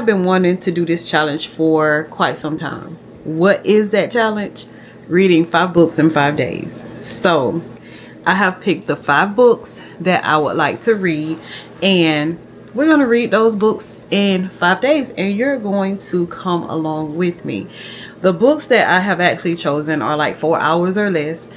have been wanting to do this challenge for quite some time. What is that challenge? Reading 5 books in 5 days. So I have picked the 5 books that I would like to read, and we're going to read those books in 5 days, and you're going to come along with me. The books that I have actually chosen are like 4 hours or less.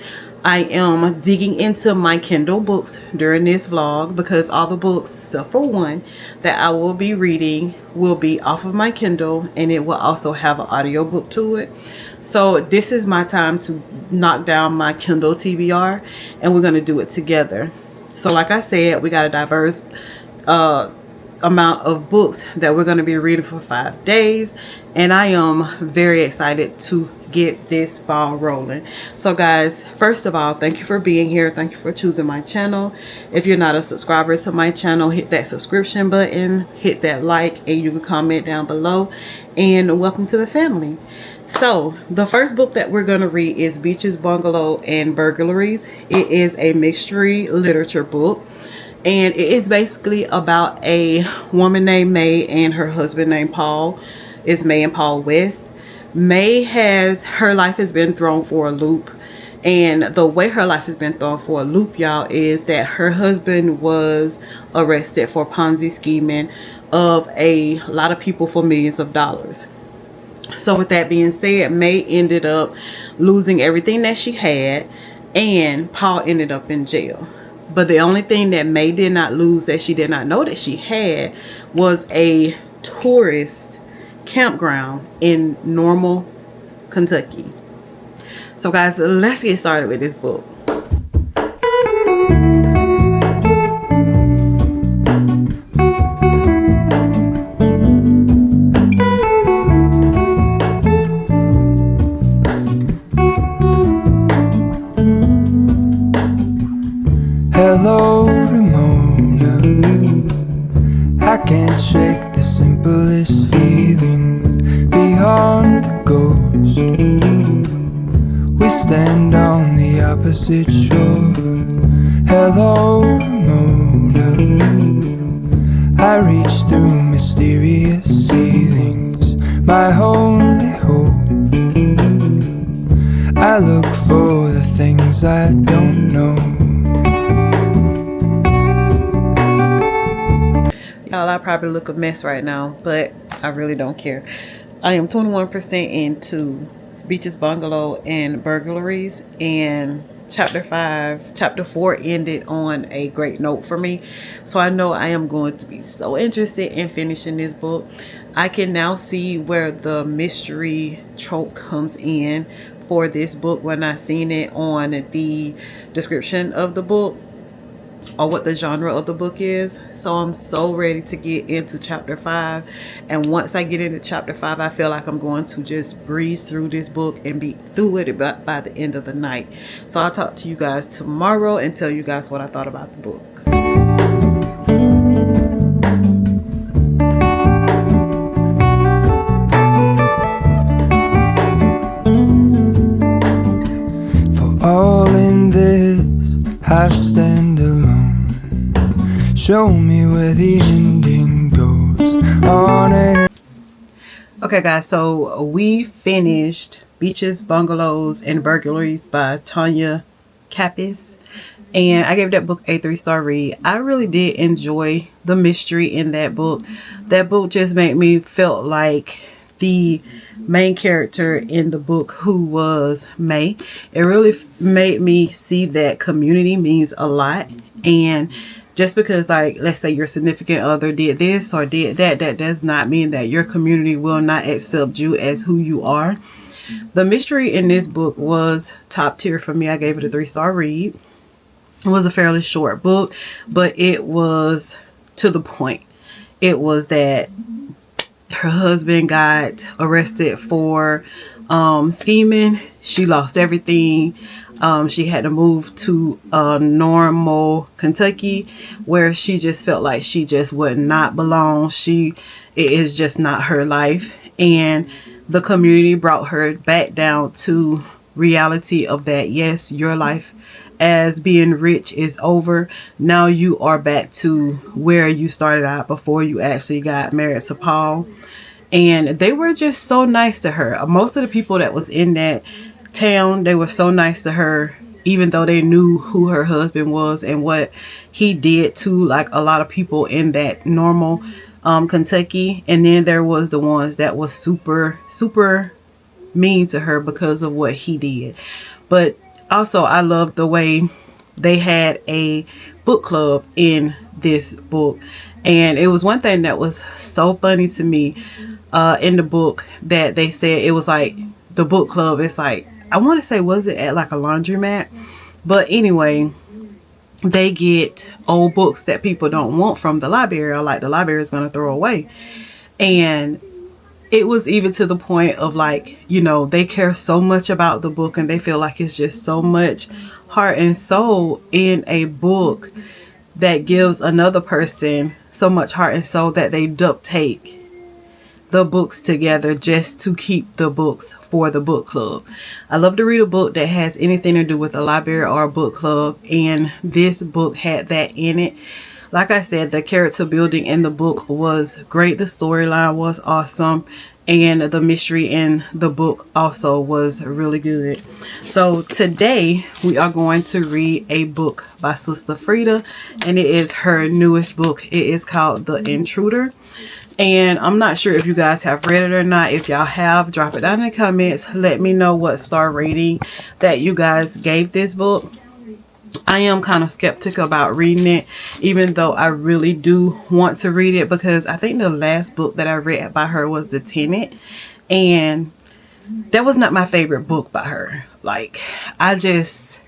I am digging into my Kindle books during this vlog because all the books, except for one, that I will be reading will be off of my Kindle, and it will also have an audiobook to it. So this is my time to knock down my Kindle TBR, and we're going to do it together. So like I said, we got a diverse amount of books that we're going to be reading for 5 days, and I am very excited to get this ball rolling. So guys, first of all, thank you for being here. Thank you for choosing my channel. If you're not a subscriber to my channel, hit that subscription button, hit that like, and you can comment down below, and welcome to the family. So the first book that we're going to read is Beaches, Bungalows, and Burglaries. It is a mystery literature book, and it is basically about a woman named May and her husband named Paul. It's May and Paul West. May her life has been thrown for a loop, and the way her life has been thrown for a loop, y'all, is that her husband was arrested for Ponzi scheming of a lot of people for millions of dollars. So with that being said, May ended up losing everything that she had, and Paul ended up in jail. But the only thing that May did not lose, that she did not know that she had, was a tourist campground in Normal, Kentucky. So guys, let's get started with this book. Hello, Ramona. I can't shake the simplest feeling beyond the ghost. We stand on the opposite shore. Hello, Ramona. I reach through mysterious ceilings, my only hope. I look for the things I don't know. Y'all, I probably look a mess right now, but I really don't care. I am 21% into Beaches, Bungalows, and Burglaries, and chapter 4 ended on a great note for me. So I know I am going to be so interested in finishing this book. I can now see where the mystery trope comes in for this book when I seen it on the description of the book, or what the genre of the book is. So I'm so ready to get into chapter 5, and once I get into chapter 5, I feel like I'm going to just breeze through this book and be through it by the end of the night. So I'll talk to you guys tomorrow and tell you guys what I thought about the book. For all in this, I stand alone. Show me where the ending goes on it. Okay guys, so we finished Beaches, Bungalows, and Burglaries by Tanya Capis, and I gave that book a 3-star read. I really did enjoy the mystery in that book. That book just made me felt like the main character in the book, who was May. It really made me see that community means a lot, and just because, like, let's say your significant other did this or did that, that does not mean that your community will not accept you as who you are. The mystery in this book was top tier for me. I gave it a 3-star read. It was a fairly short book, but it was to the point. It was that her husband got arrested for scheming. She lost everything. She had to move to Normal, Kentucky, where she just felt like she just would not belong. It is just not her life, and the community brought her back down to reality of that. Yes, your life as being rich is over. Now you are back to where you started out before you actually got married to Paul. And they were just so nice to her. Most of the people that was in that town, they were so nice to her, even though they knew who her husband was and what he did to like a lot of people in that normal Kentucky. And then there was the ones that was super mean to her because of what he did. But also I love the way they had a book club in this book. And it was one thing that was so funny to me in the book, that they said it was like the book club, it's like, I want to say, was it at like a laundromat? But anyway, they get old books that people don't want from the library, or like the library is going to throw away. And it was even to the point of like, you know, they care so much about the book and they feel like it's just so much heart and soul in a book that gives another person so much heart and soul that they duct tape the books together just to keep the books for the book club. I love to read a book that has anything to do with a library or a book club, and this book had that in it. Like I said, the character building in the book was great. The storyline was awesome, and the mystery in the book also was really good. So today we are going to read a book by Sister Frida, and it is her newest book. It is called The Intruder. And I'm not sure if you guys have read it or not. If y'all have, drop it down in the comments. Let me know what star rating that you guys gave this book. I am kind of skeptical about reading it, even though I really do want to read it, because I think the last book that I read by her was The Tenant, and that was not my favorite book by her. Like, I just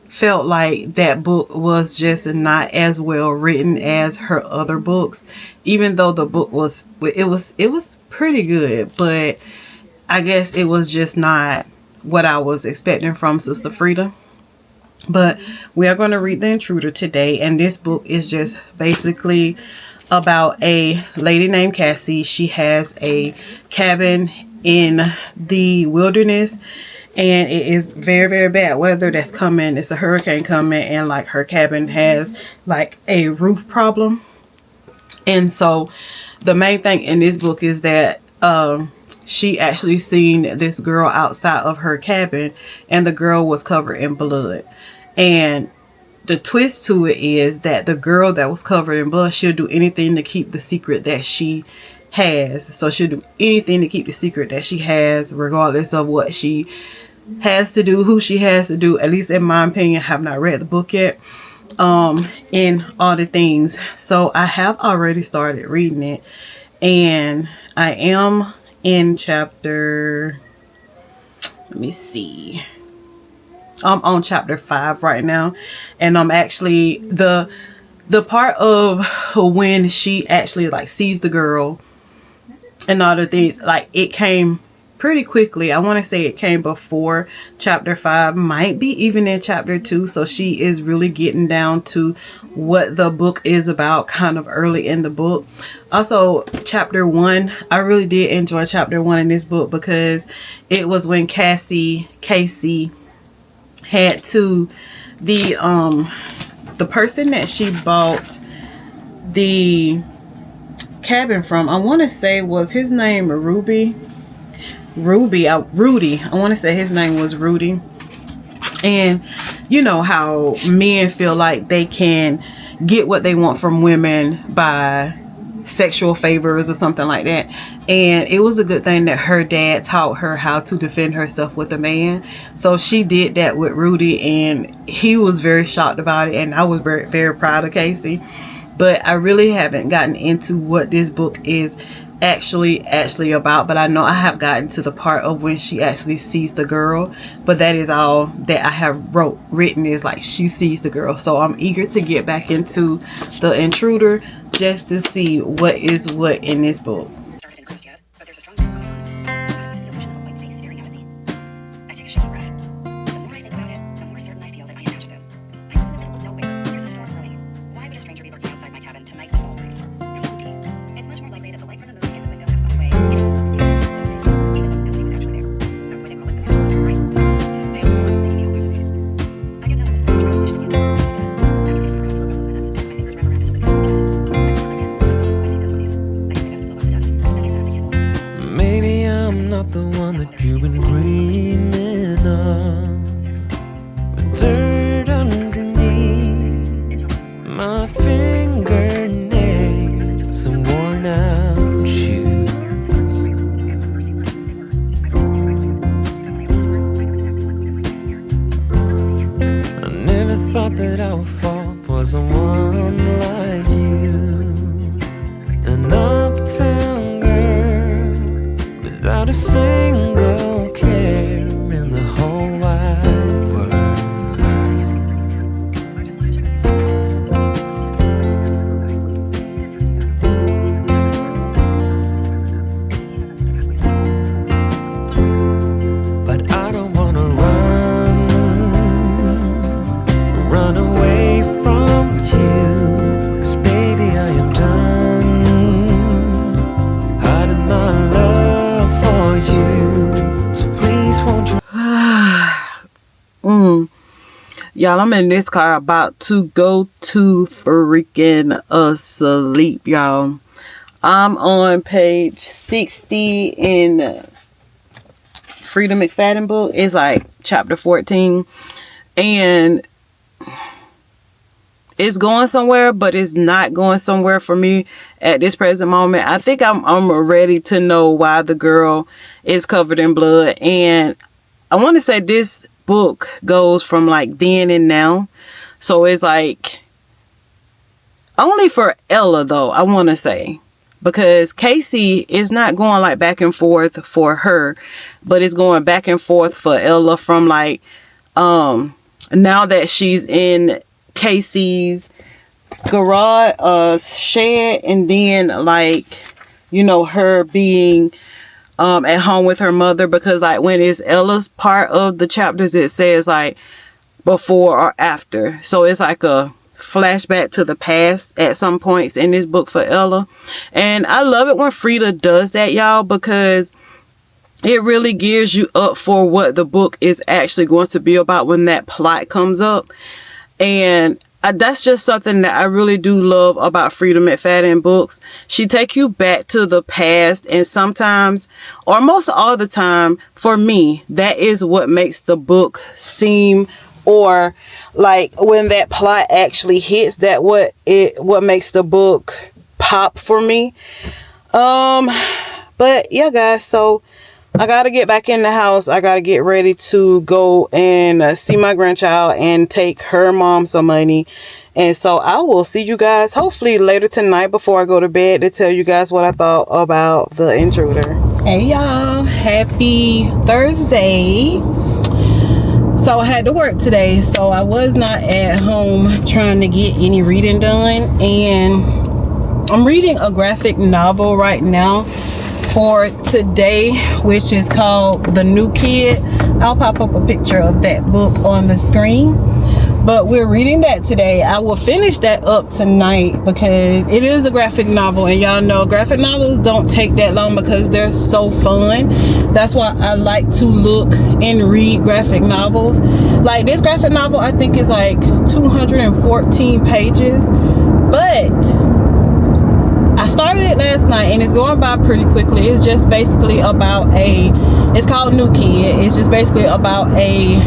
felt like that book was just not as well written as her other books, even though the book was pretty good, but I guess it was just not what I was expecting from Sister Frida. But we are going to read The Intruder today, and this book is just basically about a lady named Cassie. She has a cabin in the wilderness, and it is very bad weather that's coming. It's a hurricane coming, and like her cabin has like a roof problem. And so the main thing in this book is that she actually seen this girl outside of her cabin, and the girl was covered in blood. And the twist to it is that the girl that was covered in blood, she'll do anything to keep the secret that she has. So she'll do anything to keep the secret that she has, regardless of what she has to do, who she has to do. At least in my opinion, I have not read the book yet, in all the things. So I have already started reading it, and I am in chapter, let me see, I'm on chapter 5 right now. And I'm actually the part of when she actually like sees the girl and all the things, like it came pretty quickly. I want to say it came before chapter 5, might be even in chapter 2. So she is really getting down to what the book is about kind of early in the book. Also, chapter 1, I really did enjoy chapter 1 in this book, because it was when Casey had to the person that she bought the cabin from, I want to say, was his name Rudy. I want to say his name was Rudy. And you know how men feel like they can get what they want from women by sexual favors or something like that. And it was a good thing that her dad taught her how to defend herself with a man. So she did that with Rudy, and he was very shocked about it, and I was very proud of Casey. But I really haven't gotten into what this book is actually about, but I know I have gotten to the part of when she actually sees the girl. But that is all that I have written, is like she sees the girl. So I'm eager to get back into The Intruder just to see what is what in this book. thought that I would fall for someone like you. An uptown girl without a single care in the whole wide world. But I don't wanna run away from you, 'cause baby I am done hiding my love for you. So please won't you Y'all, I'm in this car about to go to freaking asleep, y'all. I'm on page 60 in Frida McFadden book. It's like chapter 14. And it's going somewhere, but it's not going somewhere for me at this present moment. I think I'm ready to know why the girl is covered in blood. And I want to say this book goes from like then and now. So it's like only for Ella though, I want to say. Because Casey is not going like back and forth for her, but it's going back and forth for Ella from like now that she's in Casey's garage shed, and then like, you know, her being at home with her mother, because like when it's Ella's part of the chapters, it says like before or after, so it's like a flashback to the past at some points in this book for Ella. And I love it when Frida does that, y'all, because it really gears you up for what the book is actually going to be about when that plot comes up. And that's just something that I really do love about Frida McFadden books. She take you back to the past, and sometimes, or most all the time, for me, that is what makes the book seem, or like when that plot actually hits, that what makes the book pop for me. But yeah, guys, so I gotta get back in the house. I gotta get ready to go and see my grandchild and take her mom some money. And so I will see you guys hopefully later tonight before I go to bed to tell you guys what I thought about The Intruder. Hey y'all, happy Thursday. So I had to work today, so I was not at home trying to get any reading done, and I'm reading a graphic novel right now for today, which is called The New Kid. I'll pop up a picture of that book on the screen, but we're reading that today. I will finish that up tonight because it is a graphic novel, and y'all know graphic novels don't take that long because they're so fun. That's why I like to look and read graphic novels. Like this graphic novel, I think is like 214 pages, but I started it last night and it's going by pretty quickly. It's just basically about it's called New Kid. It's just basically about a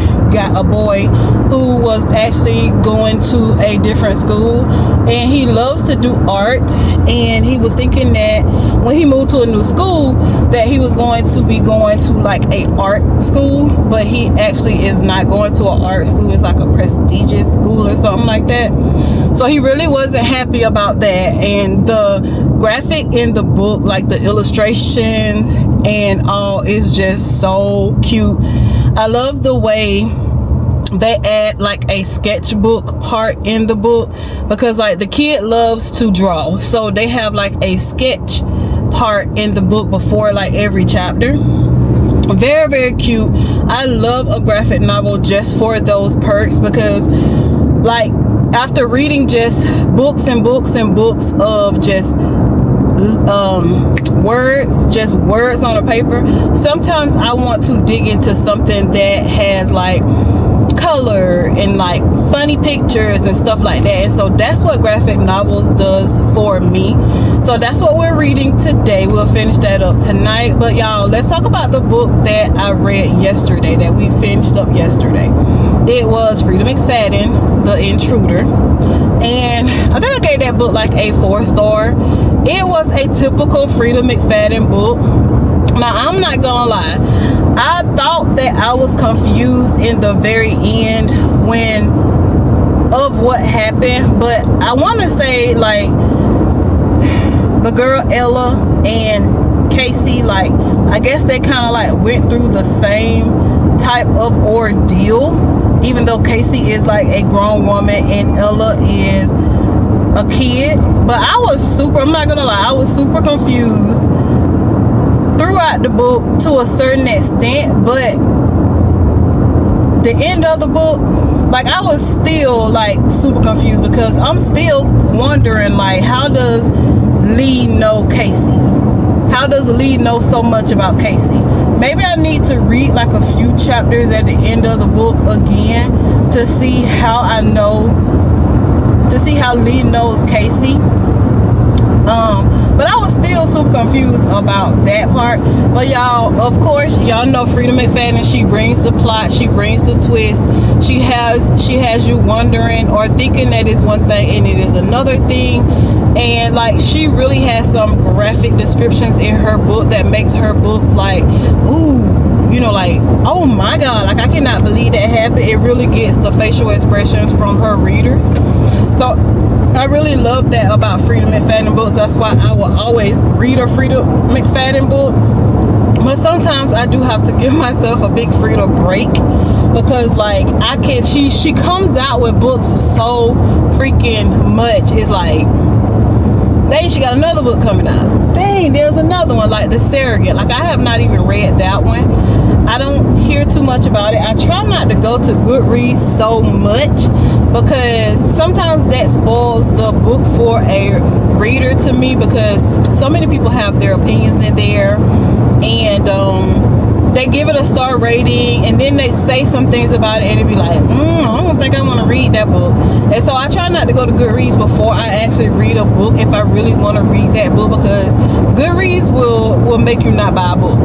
boy who was actually going to a different school, and he loves to do art, and he was thinking that when he moved to a new school that he was going to be going to like a art school, but he actually is not going to an art school. It's like a prestigious school or something like that. So he really wasn't happy about that, and the graphic in the book, like the illustrations and all, is just so cute. I love the way they add like a sketchbook part in the book, because like the kid loves to draw, so they have like a sketch part in the book before like every chapter. Very, very cute. I love a graphic novel just for those perks, because like after reading just books and books and books of just words on a paper, sometimes I want to dig into something that has like color and like funny pictures and stuff like that. And so that's what graphic novels does for me. So that's what we're reading today. We'll finish that up tonight. But y'all, let's talk about the book that I read yesterday, that we finished up yesterday. It was Frida McFadden, The Intruder, and I think I gave that book like a 4-star. It was a typical Frida McFadden book. Now I'm not gonna lie, I thought that I was confused in the very end when of what happened, but I want to say like the girl Ella and Casey, like I guess they kind of like went through the same type of ordeal, even though Casey is like a grown woman and Ella is a kid. But I was I'm not gonna lie, I was super confused throughout the book to a certain extent, but the end of the book, like I was still like super confused, because I'm still wondering like, how does Lee know Casey? How does Lee know so much about Casey? Maybe I need to read like a few chapters at the end of the book again to see how Lee knows Casey. But I was still super confused about that part. But y'all, of course, y'all know Freedom McFadden, she brings the plot, she brings the twist. She has you wondering or thinking that it's one thing and it is another thing. And like, she really has some graphic descriptions in her book that makes her books like, ooh, you know, like, oh my god, like I cannot believe that happened. It really gets the facial expressions from her readers. So I really love that about Freedom McFadden books. That's why I will always read a Freedom McFadden book. But sometimes I do have to give myself a big Frida break, because like she comes out with books so freaking much. It's like, dang, she got another book coming out. Dang, there's another one like The Surrogate. Like I have not even read that one. I don't hear too much about it. I try not to go to Goodreads so much, because sometimes that spoils the book for a reader to me, because so many people have their opinions in there, and they give it a star rating, and then they say some things about it, and it be like, I don't think I want to read that book. And so I try not to go to Goodreads before I actually read a book, if I really want to read that book, because Goodreads will make you not buy a book.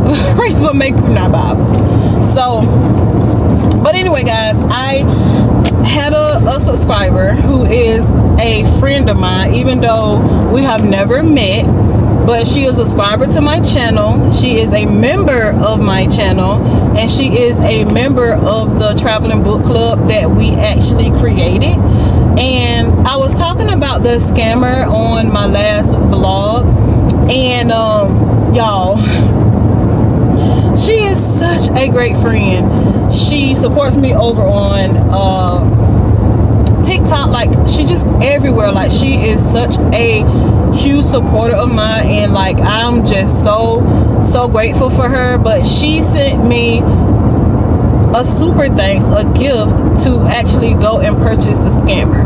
Goodreads will make you not buy a book. So, but anyway, guys, I had a subscriber who is a friend of mine, even though we have never met, but she is a subscriber to my channel. She is a member of my channel, and she is a member of the traveling book club that we actually created. And I was talking about the scammer on my last vlog, and y'all, she is such a great friend. She supports me over on TikTok. Like, she just everywhere. Like, she is such a huge supporter of mine, and like I'm just so grateful for her. But she sent me a super thanks, a gift, to actually go and purchase the scammer.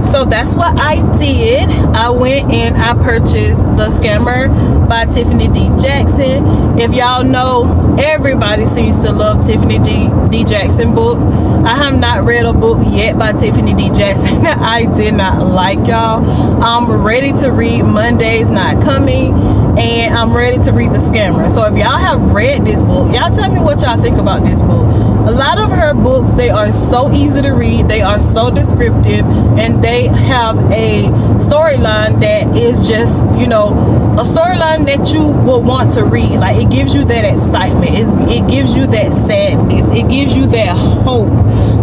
So that's what I did. I went and I purchased The Scammer by Tiffany D. Jackson. If y'all know, everybody seems to love Tiffany D. Jackson books. I have not read a book yet by Tiffany D. Jackson that I did not like, y'all. I'm ready to read Monday's Not Coming, and I'm ready to read The Scammer. So if y'all have read this book, y'all tell me what y'all think about this book. A lot of her books, they are so easy to read, they are so descriptive, and they have a storyline that is just, you know, a storyline that you will want to read. Like, it gives you that excitement, it gives you that sadness, it gives you that hope.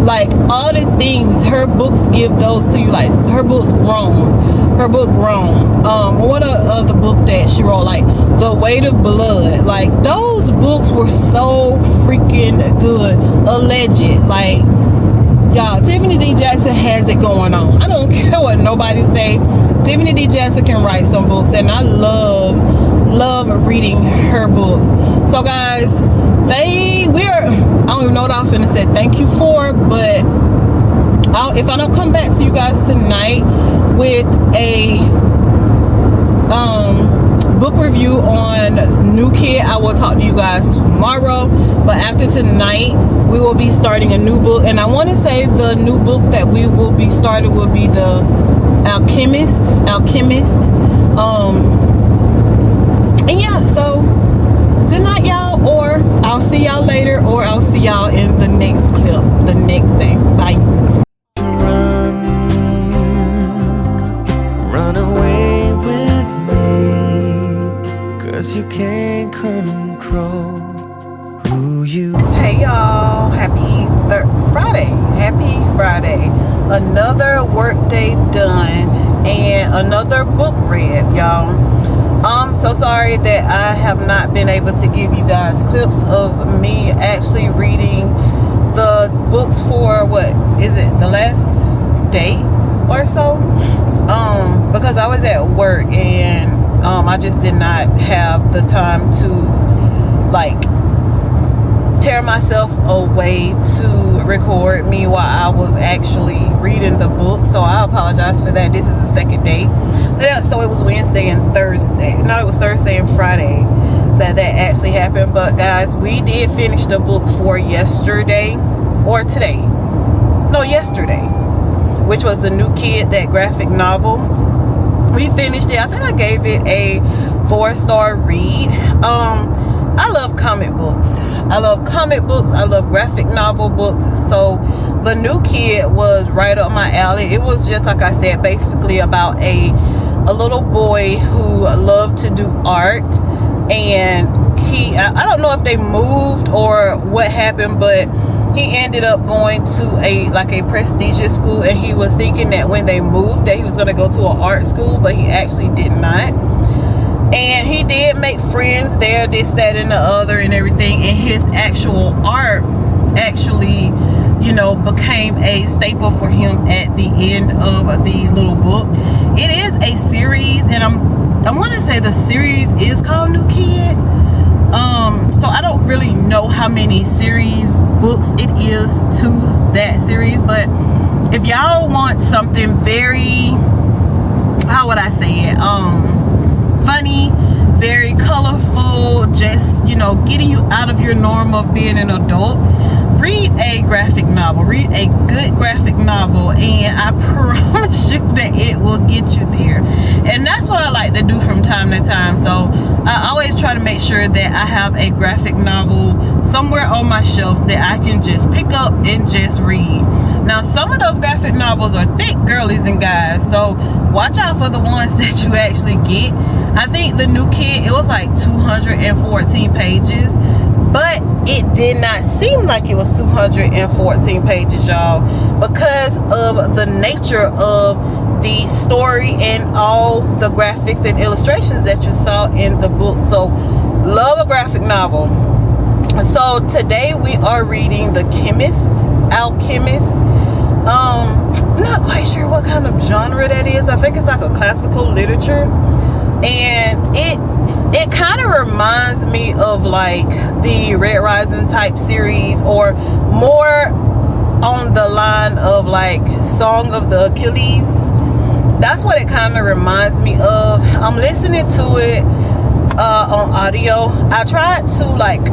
Like, all the things, her books give those to you. Like, her book Grown. What other book that she wrote, like The Weight of Blood, like those books were so freaking good. Alleged, like, y'all, Tiffany D. Jackson has it going on. I don't care what nobody say. Tiffany D. Jackson can write some books, and I love reading her books. So guys, I don't even know what I'm finna say thank you for, but if I don't come back to you guys tonight with a book review on New Kid, I will talk to you guys tomorrow. But after tonight, we will be starting a new book, and I want to say the new book that we will be starting will be the Alchemist. And yeah, so good night, y'all, or I'll see y'all later, or I'll see y'all in the next clip the next day. Bye. Run away with me, 'cause you can't control who you. Hey y'all, happy Friday. Happy Friday. Another work day done and another book read, y'all. I'm so sorry that I have not been able to give you guys clips of me actually reading the books for, what is it, the last day or so, because I was at work and I just did not have the time to like tear myself away to record me while I was actually reading the book. So I apologize for that. This is the second day. Yeah, so it was Wednesday and Thursday. No, it was Thursday and Friday that actually happened. But guys, we did finish the book for yesterday or today. No, yesterday, which was The New Kid, that graphic novel. We finished it. I think I gave it a 4-star read. I love comic books. I love comic books. I love graphic novel books. So The New Kid was right up my alley. It was just, like I said, basically about a little boy who loved to do art, and I don't know if they moved or what happened, but he ended up going to a prestigious school, and he was thinking that when they moved that he was going to go to an art school, but he actually did not. And he did make friends there, this, that, and the other and everything, and his actual art actually, you know, became a staple for him at the end of the little book. It is a series, and I want to say the series is called New Kid. So I don't really know how many series books it is to that series, but if y'all want something very, how would I say it, funny, very colorful, just, you know, getting you out of your norm of being an adult, read a graphic novel. Read a good graphic novel, and I promise you that it will get you there. And that's what I like to do from time to time. So I always try to make sure that I have a graphic novel somewhere on my shelf that I can just pick up and just read. Now, some of those graphic novels are thick, girlies and guys, so watch out for the ones that you actually get. I think The New Kid, it was like 214 pages, but it did not seem like it was 214 pages, y'all, because of the nature of the story and all the graphics and illustrations that you saw in the book. So love a graphic novel. So today we are reading The Alchemist. I'm not quite sure what kind of genre that is. I think it's like a classical literature, and it kind of reminds me of like the Red Rising type series, or more on the line of like Song of the Achilles. That's what it kind of reminds me of. I'm listening to it on audio. I tried to like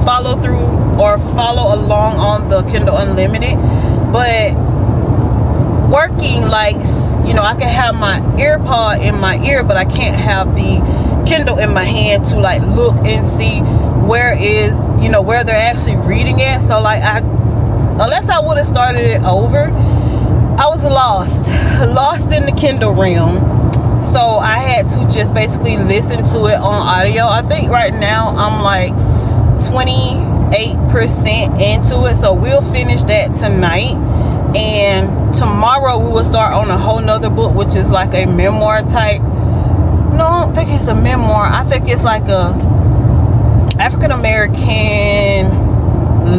follow through or follow along on the Kindle Unlimited, but working, like, you know, I can have my earpod in my ear, but I can't have the Kindle in my hand to like look and see where they're actually reading it. So like, unless I would have started it over, I was lost in the Kindle realm. So I had to just basically listen to it on audio. I think right now I'm like 28% into it, so we'll finish that tonight, and tomorrow we will start on a whole nother book, which is like a memoir type. No, I don't think it's a memoir. I think it's like a African American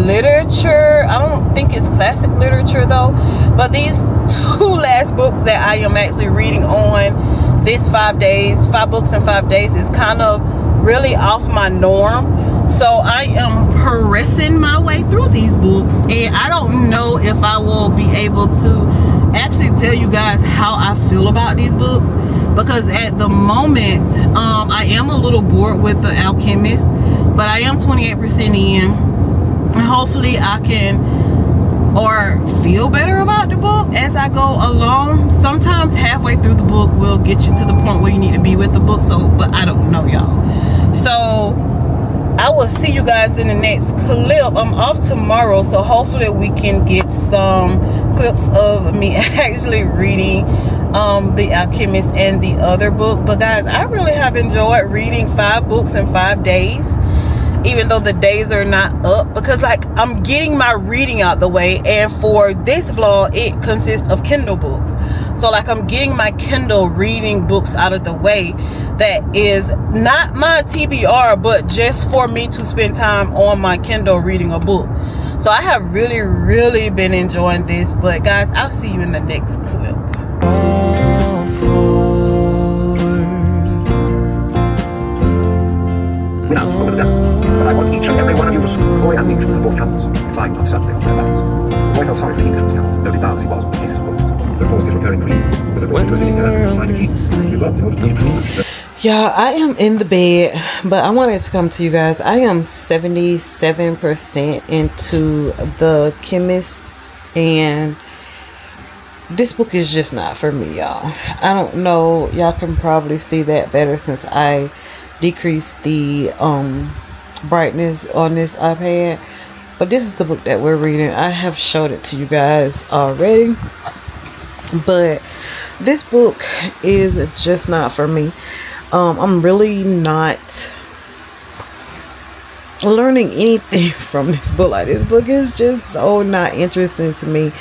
literature. I don't think it's classic literature though. But these two last books that I am actually reading on this 5 books in 5 days, is kind of really off my norm. So I am pressing my way through these books, and I don't know if I will be able to actually tell you guys how I feel about these books, because at the moment I am a little bored with The Alchemist, but I am 28% in, and hopefully I can feel better about the book as I go along. Sometimes halfway through the book will get you to the point where you need to be with the book. So, but I don't know, y'all. So I will see you guys in the next clip. I'm off tomorrow, so hopefully we can get some clips of me actually reading The Alchemist and the other book. But guys, I really have enjoyed reading 5 books in 5 days. even though the days are not up, because like I'm getting my reading out the way, and for this vlog it consists of Kindle books. So like I'm getting my Kindle reading books out of the way. That is not my TBR, but just for me to spend time on my Kindle reading a book. So I have really been enjoying this. But guys, I'll see you in the next clip. Over the desert, but I want each and every one of you to see Boy and English with the book candles, 5 months Saturday on their backs. Boy felt sorry for the Englishman's camel, though devout as he was with the cases of books. The post is recurring dream, was a boy who was sitting there and find a key. We loved the most beautiful. Yeah, I am in the bed, but I wanted to come to you guys. I am 77% into the Alchemist, and this book is just not for me, y'all. I don't know, y'all can probably see that better since I decreased the brightness on this iPad, but this is the book that we're reading. I have showed it to you guys already, but this book is just not for me. I'm really not learning anything from this book. Like, this book is just so not interesting to me.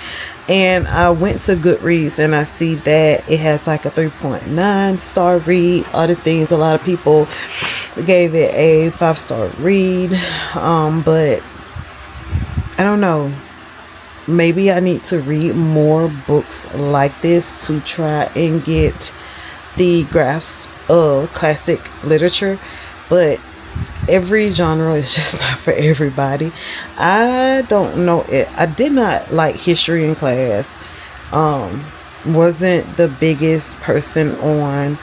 And I went to Goodreads and I see that it has like a 3.9 star read. Other things, a lot of people gave it a 5-star read. But I don't know. Maybe I need to read more books like this to try and get the grasp of classic literature. But every genre is just not for everybody. I don't know it. I did not like history in class. Wasn't the biggest person on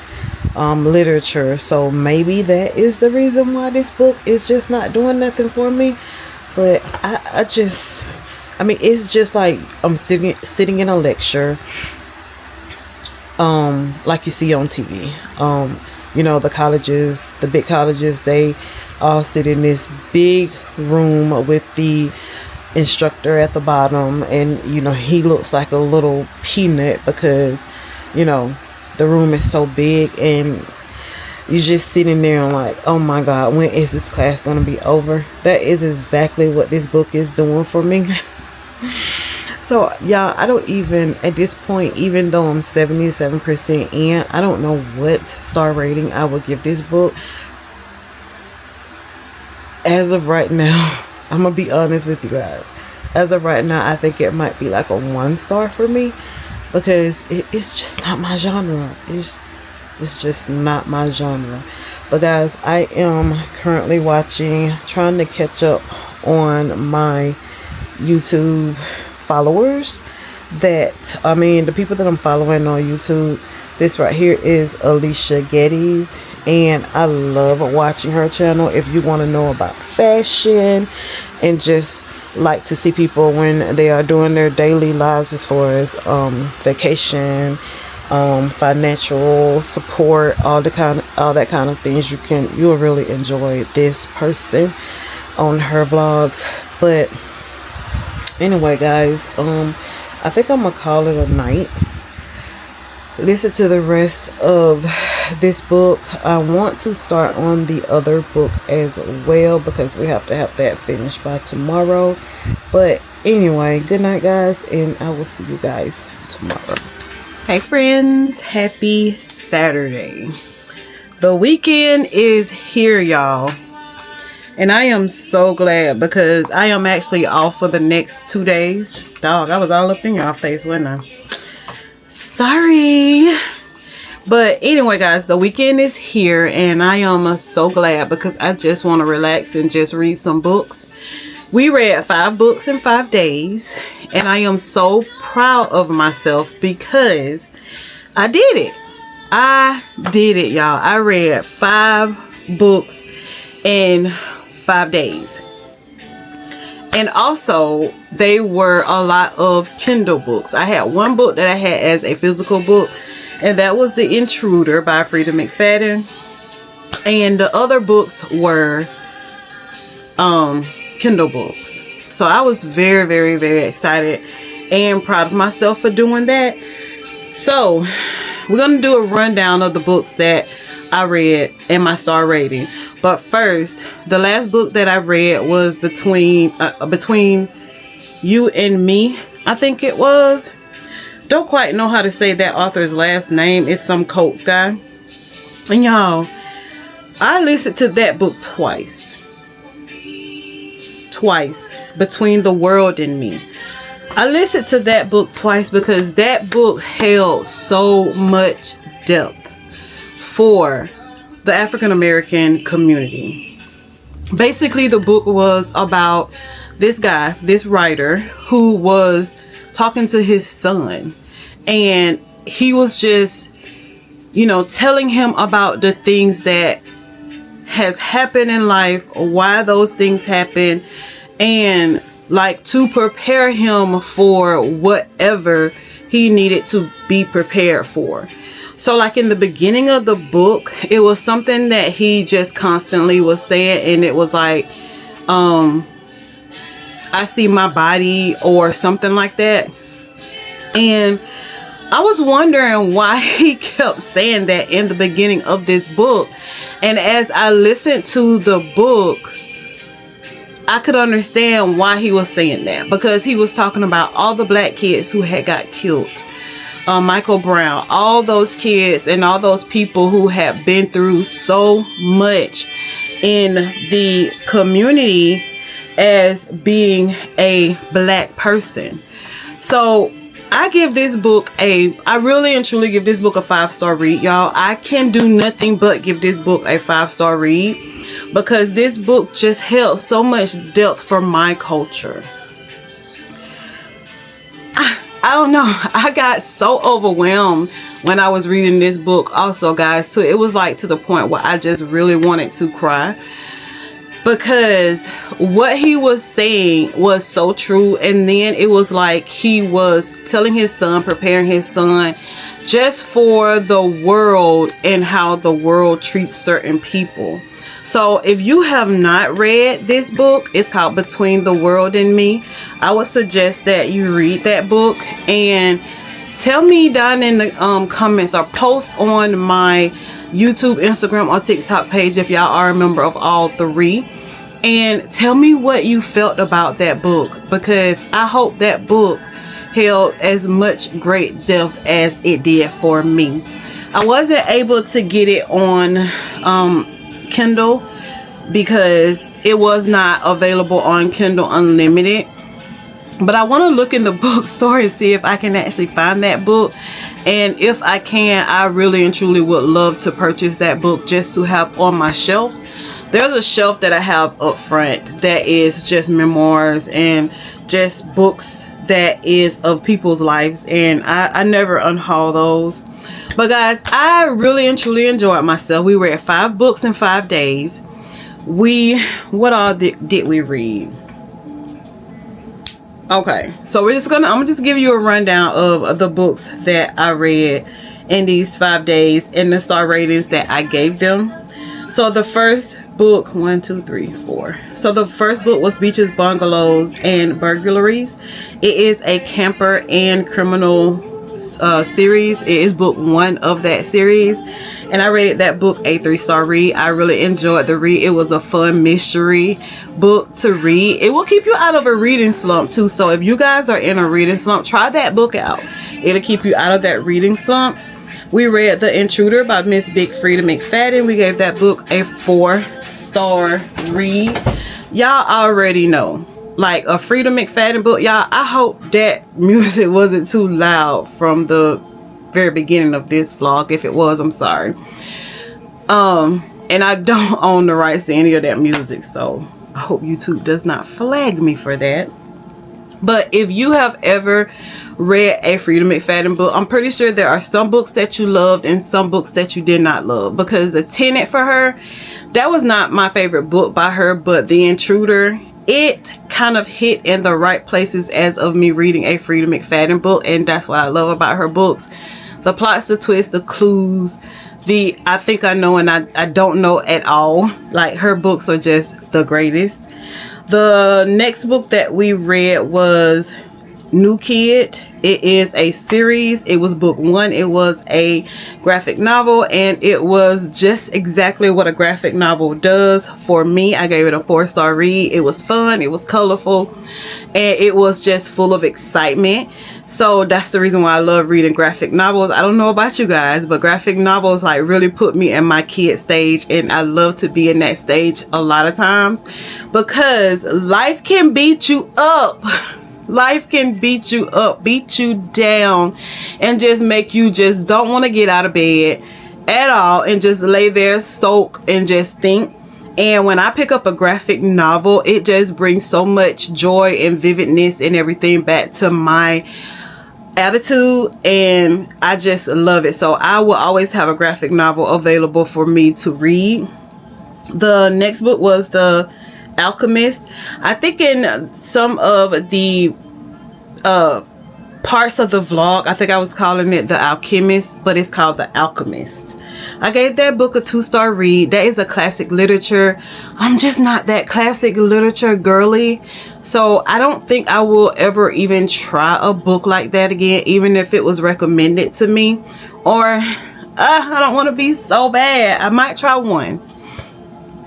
literature, so maybe that is the reason why this book is just not doing nothing for me. But I mean, it's just like I'm sitting in a lecture, like you see on TV. You know, the colleges, the big colleges, they all sit in this big room with the instructor at the bottom, and you know, he looks like a little peanut because, you know, the room is so big, and you're just sitting there and like, oh my god, when is this class gonna be over? That is exactly what this book is doing for me. So y'all, I don't even, at this point, even though I'm 77% in, I don't know what star rating I would give this book. As of right now, I'm gonna be honest with you guys. As of right now, I think it might be like a 1 star for me, because it's just not my genre. It's just not my genre. But guys, I am currently trying to catch up on my YouTube followers. The people that I'm following on YouTube. This right here is Alicia Geddes, and I love watching her channel. If you want to know about fashion and just like to see people when they are doing their daily lives, as far as vacation, financial support, all that kind of things, you'll really enjoy this person on her vlogs. But anyway, guys, I think I'm gonna call it a night. Listen to the rest of this book. I want to start on the other book as well, because we have to have that finished by tomorrow. But anyway, good night, guys, and I will see you guys tomorrow. Hey friends, happy Saturday. The weekend is here, y'all. And I am so glad, because I am actually off for the next 2 days. Dog, I was all up in y'all face, wasn't I? Sorry. But anyway, guys, the weekend is here, and I am so glad, because I just want to relax and just read some books. We read 5 books in 5 days, and I am so proud of myself, because I did it. I did it, y'all. I read 5 books in 5 days. And also, they were a lot of Kindle books. I had one book that I had as a physical book, and that was The Intruder by Frida McFadden. And the other books were Kindle books. So I was very excited and proud of myself for doing that. So we're going to do a rundown of the books that I read and my star rating. But first, the last book that I read was Between You and Me, I think it was. Don't quite know how to say that author's last name. It's some Coates guy. And y'all, I listened to that book twice. Between the World and Me. I listened to that book twice because that book held so much depth for the African American community. Basically, the book was about this guy, this writer, who was talking to his son, and he was just, you know, telling him about the things that has happened in life, why those things happen, and like to prepare him for whatever he needed to be prepared for. So like in the beginning of the book, it was something that he just constantly was saying, and it was like, I see my body, or something like that. And I was wondering why he kept saying that in the beginning of this book. And as I listened to the book, I could understand why he was saying that, because he was talking about all the black kids who had got killed. Michael Brown, all those kids and all those people who have been through so much in the community as being a black person. So I give this book I really and truly give this book a 5-star read, y'all. I can do nothing but give this book a 5-star read, because this book just held so much depth for my culture. I don't know. I got so overwhelmed when I was reading this book also, guys. So it was like to the point where I just really wanted to cry, because what he was saying was so true. And then it was like he was telling his son, preparing his son just for the world and how the world treats certain people. So if you have not read this book, it's called Between the World and Me. I would suggest that you read that book, and tell me down in the comments, or post on my YouTube, Instagram, or TikTok page if y'all are a member of all three, and tell me what you felt about that book, because I hope that book held as much great depth as it did for me. I wasn't able to get it on Kindle because it was not available on Kindle Unlimited, but I want to look in the bookstore and see if I can actually find that book. And if I can, I really and truly would love to purchase that book just to have on my shelf. There's a shelf that I have up front that is just memoirs and just books that is of people's lives, and I never unhaul those. But guys, I really and truly enjoyed myself. We read 5 books in 5 days. What all did we read? Okay, so I'm gonna just give you a rundown of the books that I read in these 5 days and the star ratings that I gave them. So the first book, 1, 2, 3, 4. So the first book was Beaches, Bungalows, and Burglaries. It is a camper and criminal series. It is book 1 of that series, and I rated that book a 3-star read. I really enjoyed the read. It was a fun mystery book to read. It will keep you out of a reading slump too. So if you guys are in a reading slump, try that book out. It'll keep you out of that reading slump. We read The Intruder by Miss Big Frida McFadden. We gave that book a 4-star read. Y'all already know, like a Frida McFadden book, y'all, I hope that music wasn't too loud from the very beginning of this vlog. If it was, I'm sorry. And I don't own the rights to any of that music, so I hope YouTube does not flag me for that. But if you have ever read a Frida McFadden book, I'm pretty sure there are some books that you loved and some books that you did not love, because The Tenant for her, that was not my favorite book by her, but The Intruder, it kind of hit in the right places as of me reading a Frida McFadden book, and that's what I love about her books. The plots, the twists, the clues, the I think I know and I don't know at all. Like, her books are just the greatest. The next book that we read was new kid. It is a series. It was book 1. It was a graphic novel, and it was just exactly what a graphic novel does for me. I gave it a 4-star read. It was fun, it was colorful, and it was just full of excitement. So that's the reason why I love reading graphic novels. I don't know about you guys, but graphic novels like really put me in my kid stage, and I love to be in that stage a lot of times because life can beat you up. Life can beat you up, beat you down, and just make you just don't want to get out of bed at all and just lay there, soak, and just think. And when I pick up a graphic novel, it just brings so much joy and vividness and everything back to my attitude, and I just love it. So I will always have a graphic novel available for me to read. The next book was The Alchemist. I think in some of the parts of the vlog, I think I was calling it The Alchemist, but it's called The Alchemist. I gave that book a 2-star read. That is a classic literature. I'm just not that classic literature girly, so I don't think I will ever even try a book like that again, even if it was recommended to me. Or I don't want to be so bad. I might try one,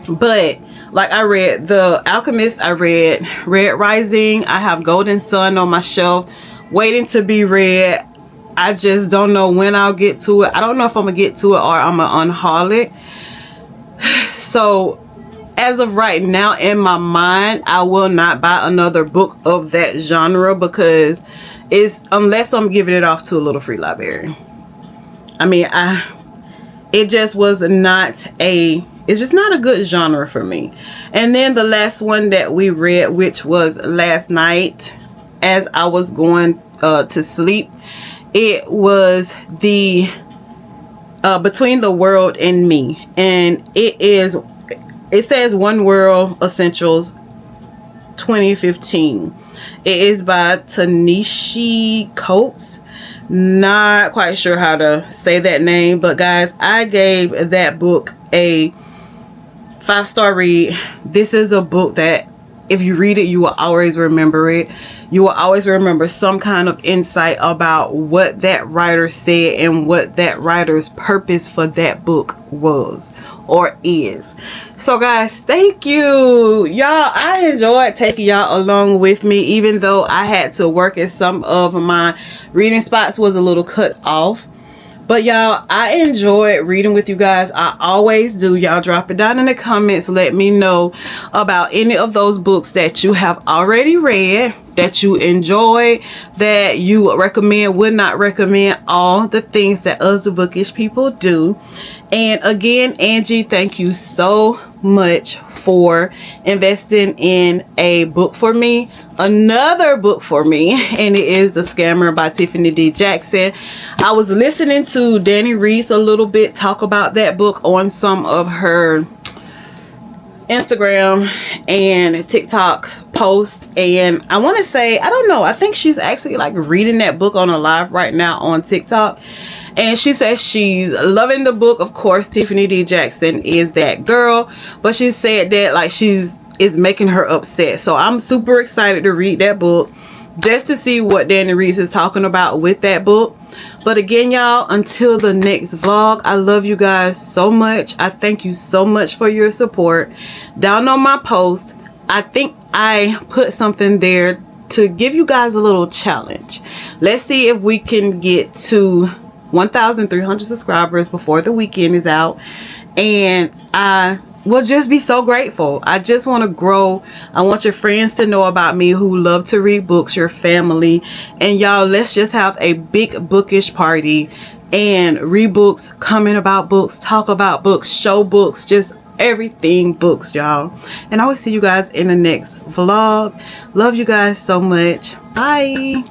but like I read The Alchemist, I read Red Rising, I have Golden Sun on my shelf waiting to be read. I just don't know when I'll get to it. I don't know if I'm gonna get to it or I'm gonna unhaul it. So as of right now, in my mind, I will not buy another book of that genre because it's, unless I'm giving it off to a little free library. I mean, it just was not a, it's just not a good genre for me. And then the last one that we read, which was last night as I was going to sleep, it was the Between the World and Me, and it says One World Essentials 2015. It is by Tanisha Coates. Not quite sure how to say that name, but guys, I gave that book a 5-star read. This is a book that if you read it, you will always remember it. You will always remember some kind of insight about what that writer said and what that writer's purpose for that book was or is. So guys, thank you y'all. I enjoyed taking y'all along with me, even though I had to work at some of my reading spots was a little cut off. But y'all, I enjoyed reading with you guys. I always do. Y'all drop it down in the comments. Let me know about any of those books that you have already read, that you enjoy, that you recommend, would not recommend, all the things that other bookish people do. And again, Angie, thank you so much for investing in a book for me, another book for me, and it is The Scammer by Tiffany D. Jackson. I was listening to Danny Reese a little bit talk about that book on some of her Instagram and TikTok posts, and I want to say, I don't know, I think she's actually like reading that book on a live right now on TikTok, and she says she's loving the book. Of course, Tiffany D. Jackson is that girl, but she said that like is making her upset. So I'm super excited to read that book just to see what Danny Reese is talking about with that book. But again, y'all, until the next vlog, I love you guys so much. I thank you so much for your support. Down on my post, I think I put something there to give you guys a little challenge. Let's see if we can get to 1,300 subscribers before the weekend is out, and I will just be so grateful. I just want to grow. I want your friends to know about me who love to read books, your family, and y'all, let's just have a big bookish party and read books, comment about books, talk about books, show books, just everything books, y'all. And I will see you guys in the next vlog. Love you guys so much. Bye.